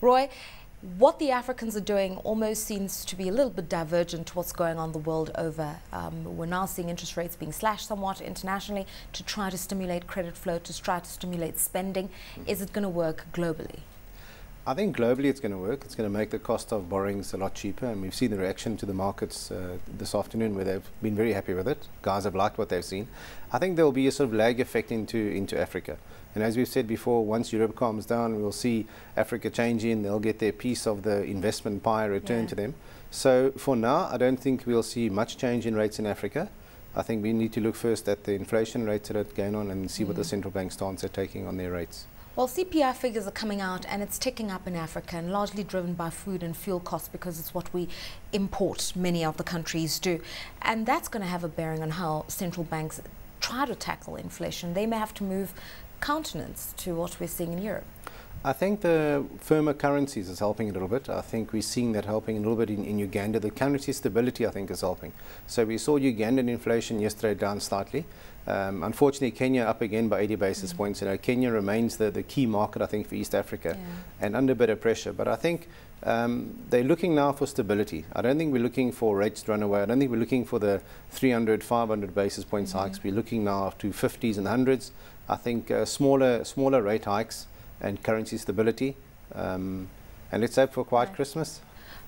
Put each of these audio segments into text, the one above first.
Roy, what the Africans are doing almost seems to be a little bit divergent to what's going on the world over. We're now seeing interest rates being slashed somewhat internationally to try to stimulate credit flow, to try to stimulate spending. Is it going to work globally? I think globally it's going to work. It's going to make the cost of borrowings a lot cheaper, and we've seen the reaction to the markets this afternoon where they've been very happy with it. Guys have liked what they've seen. I think there will be a sort of lag effect into Africa. And as we've said before, once Europe calms down, we'll see Africa change in. They'll get their piece of the investment pie returned to them. So for now, I don't think we'll see much change in rates in Africa. I think we need to look first at the inflation rates that are going on and see what the central bank stance are taking on their rates. Well, CPI figures are coming out and it's ticking up in Africa, and largely driven by food and fuel costs because it's what we import, many of the countries do. And that's going to have a bearing on how central banks try to tackle inflation. They may have to move countenance to what we're seeing in Europe. I think the firmer currencies is helping a little bit. I think we're seeing that helping a little bit in Uganda. The currency stability, I think, is helping. So we saw Ugandan inflation yesterday down slightly. Unfortunately, Kenya up again by 80 basis points. You know, Kenya remains the key market, I think, for East Africa and under a bit of pressure. But I think they're looking now for stability. I don't think we're looking for rates to run away. I don't think we're looking for the 300, 500 basis points hikes. We're looking now to 50s and 100s. I think smaller rate hikes and currency stability, and let's hope for a quiet Christmas.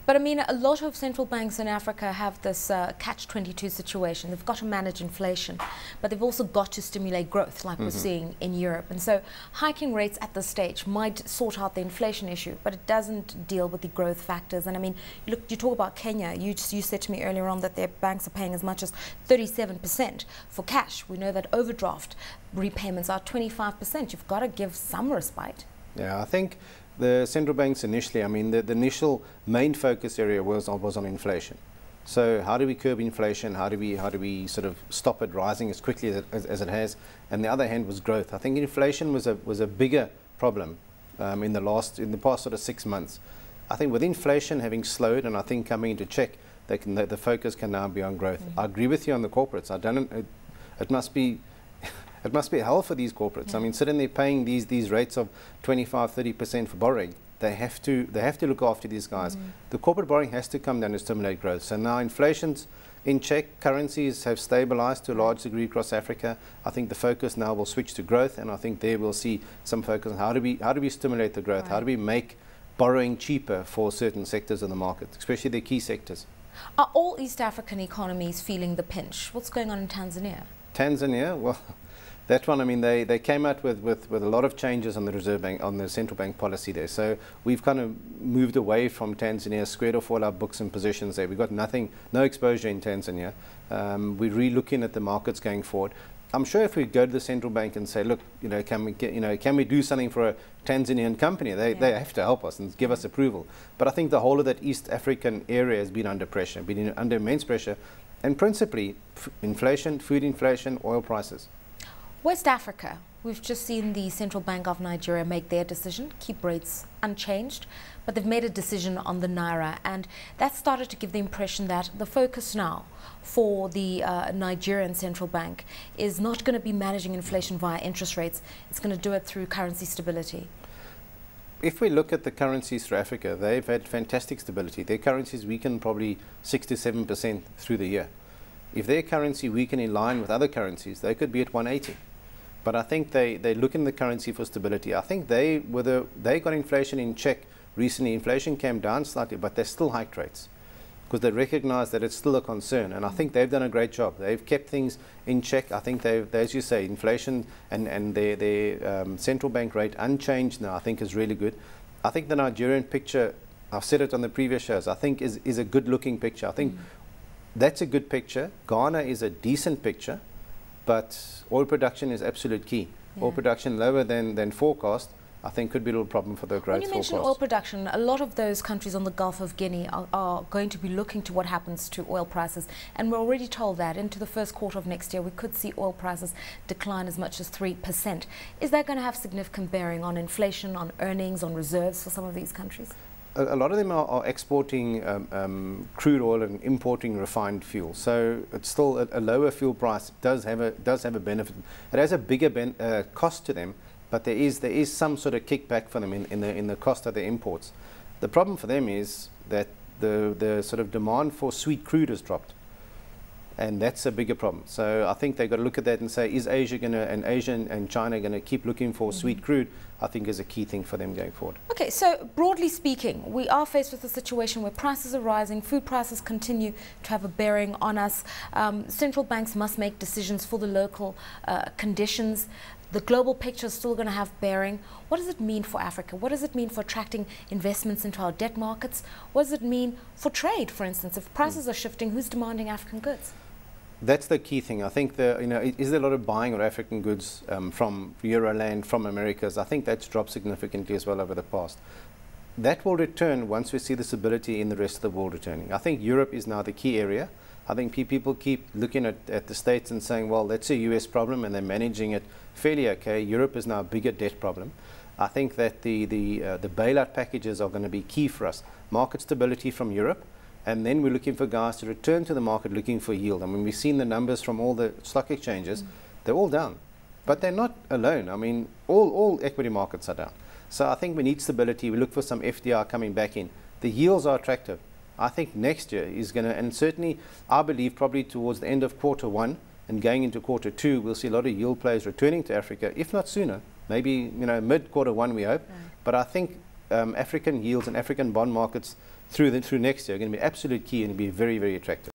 But I mean, a lot of central banks in Africa have this catch-22 situation. They've got to manage inflation, but they've also got to stimulate growth, like we're seeing in Europe. And so hiking rates at this stage might sort out the inflation issue, but it doesn't deal with the growth factors. And I mean, look, you talk about Kenya. You said to me earlier on that their banks are paying as much as 37% for cash. We know that overdraft repayments are 25%. You've got to give some respite. Yeah, I think the central banks initially, I mean, the initial main focus area was on inflation. So how do we curb inflation? How do we sort of stop it rising as quickly as it has? And the other hand was growth. I think inflation was a bigger problem in the past sort of 6 months. I think with inflation having slowed and I think coming into check, the focus can now be on growth. I agree with you on the corporates. It must be it must be hell for these corporates. I mean, sitting there paying these rates of 25, 30% for borrowing, they have to look after these guys. The corporate borrowing has to come down to stimulate growth. So now inflation's in check, currencies have stabilized to a large degree across Africa. I think the focus now will switch to growth, and I think there we'll see some focus on how do we stimulate the growth? How do we make borrowing cheaper for certain sectors of the market, especially the key sectors? Are all East African economies feeling the pinch? What's going on in Tanzania? Tanzania, well, that one, I mean, they came out with a lot of changes on the Reserve Bank, on the central bank policy there. So we've kind of moved away from Tanzania, squared off all our books and positions there. We've got no exposure in Tanzania. We're re-looking at the markets going forward. I'm sure if we go to the central bank and say, look, you know, can we do something for a Tanzanian company? They have to help us and give us approval. But I think the whole of that East African area has been under pressure, been under immense pressure, and principally inflation, food inflation, oil prices. West Africa, we've just seen the Central Bank of Nigeria make their decision, keep rates unchanged, but they've made a decision on the Naira, and that started to give the impression that the focus now for the Nigerian Central Bank is not going to be managing inflation via interest rates, it's going to do it through currency stability. If we look at the currencies for Africa, they've had fantastic stability. Their currencies weaken probably 6 to 7% through the year. If their currency weaken in line with other currencies, they could be at 180. But I think they look in the currency for stability. I think they got inflation in check recently. Inflation came down slightly, but they still hiked rates because they recognize that it's still a concern. And I think they've done a great job. They've kept things in check. I think they've, as you say, inflation and their central bank rate unchanged now, I think is really good. I think the Nigerian picture, I've said it on the previous shows, I think is a good looking picture. I think that's a good picture. Ghana is a decent picture. But oil production is absolute key. Oil production lower than forecast, I think could be a little problem for the growth forecast. When you mention oil production, a lot of those countries on the Gulf of Guinea are going to be looking to what happens to oil prices. And we're already told that into the first quarter of next year, we could see oil prices decline as much as 3%. Is that going to have significant bearing on inflation, on earnings, on reserves for some of these countries? A lot of them are exporting crude oil and importing refined fuel. So it's still a lower fuel price does have a benefit. It has a bigger cost to them but there is some sort of kickback for them in the cost of their imports. The problem for them is that the sort of demand for sweet crude has dropped, and that's a bigger problem. So I think they've got to look at that and say, is Asia going to, and Asia and China going to keep looking for sweet crude? I think is a key thing for them going forward. Okay, so broadly speaking, we are faced with a situation where prices are rising, food prices continue to have a bearing on us. Central banks must make decisions for the local conditions. The global picture is still going to have bearing. What does it mean for Africa? What does it mean for attracting investments into our debt markets? What does it mean for trade, for instance? If prices are shifting, who's demanding African goods? That's the key thing. I think is there a lot of buying of African goods from Euroland, from Americas? I think that's dropped significantly as well over the past. That will return once we see the stability in the rest of the world returning. I think Europe is now the key area. I think people keep looking at the States and saying, well, that's a US problem, and they're managing it fairly okay. Europe is now a bigger debt problem. I think that the bailout packages are going to be key for us. Market stability from Europe. And then we're looking for guys to return to the market looking for yield. I mean, we've seen the numbers from all the stock exchanges. They're all down. But they're not alone. I mean, all equity markets are down. So I think we need stability. We look for some FDR coming back in. The yields are attractive. I think next year is going to, and certainly I believe probably towards the end of Q1 and going into Q2, we'll see a lot of yield players returning to Africa, if not sooner. Maybe, mid Q1 we hope. But I think African yields and African bond markets through next year are going to be absolute key and be very, very attractive.